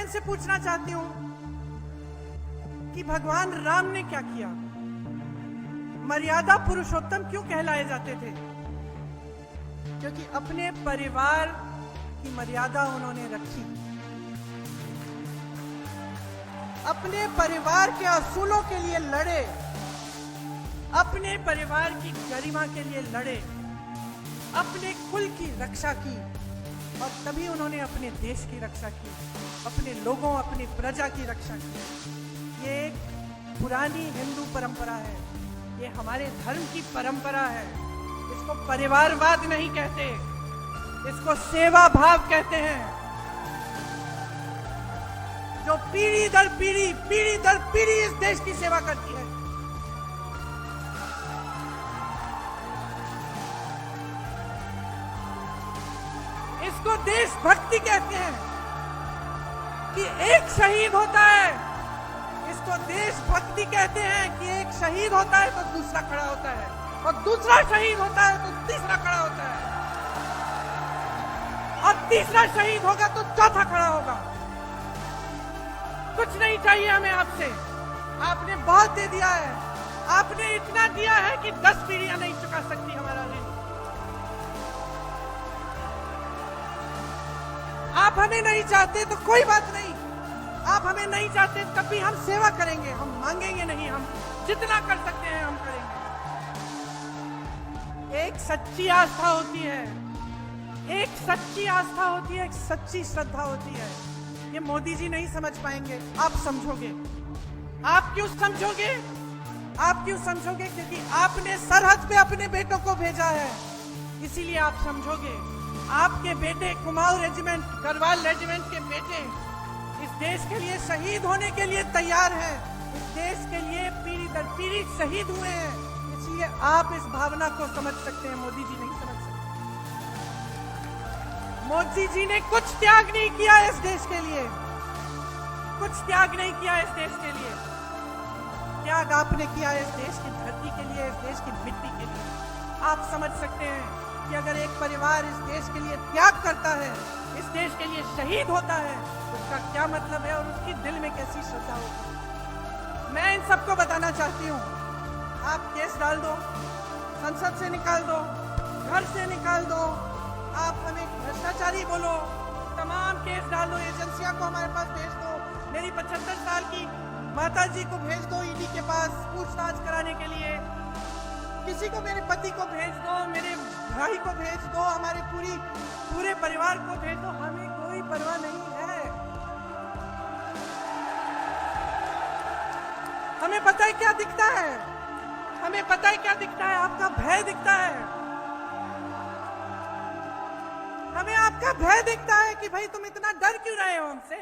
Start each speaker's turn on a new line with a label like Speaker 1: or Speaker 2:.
Speaker 1: इनसे पूछना चाहती हूं कि भगवान राम ने क्या किया? मर्यादा पुरुषोत्तम क्यों कहलाए जाते थे? क्योंकि अपने परिवार की मर्यादा उन्होंने रखी, अपने परिवार के असूलों के लिए लड़े, अपने परिवार की गरिमा के लिए लड़े, अपने कुल की रक्षा की, और तभी उन्होंने अपने देश की रक्षा की, अपने लोगों, अपनी प्रजा की रक्षा की। ये एक पुरानी हिंदू परंपरा है, ये हमारे धर्म की परंपरा है। इसको परिवारवाद नहीं कहते, इसको सेवा भाव कहते हैं। जो पीढ़ी दर पीढ़ी इस देश की सेवा करती है। इसको देशभक्ति कहते हैं कि एक शहीद होता है। इसको देशभक्ति कहते हैं कि एक शहीद होता है तो दूसरा खड़ा होता है, और दूसरा शहीद होता है तो तीसरा खड़ा होता है, और तीसरा शहीद होगा तो चौथा खड़ा होगा। कुछ नहीं चाहिए हमें आपसे, आपने बहुत दे दिया है। आपने इतना दिया है कि 10 पीढ़ियां नहीं चुका सकती हमारा ऋण। आप हमें नहीं चाहते तो कोई बात नहीं, आप हमें नहीं चाहते तब भी हम सेवा करेंगे, हम मांगेंगे नहीं, हम जितना कर सकते हैं हम करेंगे। एक सच्ची आस्था होती है, एक सच्ची आस्था होती है, एक सच्ची श्रद्धा होती है। ये मोदी जी नहीं समझ पाएंगे, आप समझोगे। आप क्यों समझोगे? आप क्यों समझोगे? क्योंकि आपने सरहद पे अपने बेटों को भेजा है, इसीलिए आप समझोगे। आपके बेटे कुमाऊं रेजिमेंट, गढ़वाल रेजिमेंट के बेटे इस देश के लिए शहीद होने के लिए तैयार हैं। इस देश के लिए पीढ़ी दर पीढ़ी शहीद हुए हैं, इसलिए आप इस भावना को समझ सकते हैं, मोदी जी नहीं समझ सकते। मोदी जी ने कुछ त्याग नहीं किया इस देश के लिए, कुछ त्याग नहीं किया इस देश के लिए। त्याग आपने किया इस देश की धरती के लिए, इस देश की मिट्टी के लिए। आप समझ सकते हैं कि अगर एक परिवार इस देश के लिए त्याग करता है, इस देश के लिए शहीद होता है, उसका क्या मतलब है और उसकी दिल में कैसी श्रद्धा होगी। मैं इन सबको बताना चाहती हूँ, आप केस डाल दो, संसद से निकाल दो, घर से निकाल दो, आप हमें भ्रष्टाचारी बोलो, तमाम केस डाल दो, एजेंसियां को हमारे पास भेज दो, मेरी 75 साल की माता जी को भेज दो ईडी के पास पूछताछ कराने के लिए, किसी को, मेरे पति को भेज दो, मेरे भाई को भेज दो, हमारे पूरे परिवार को भेज दो, हमें कोई परवाह नहीं है। हमें पता है क्या दिखता है, हमें पता है क्या दिखता है, आपका भय दिखता है। हमें आपका भय दिखता है कि भाई तुम इतना डर क्यों रहे हो हमसे।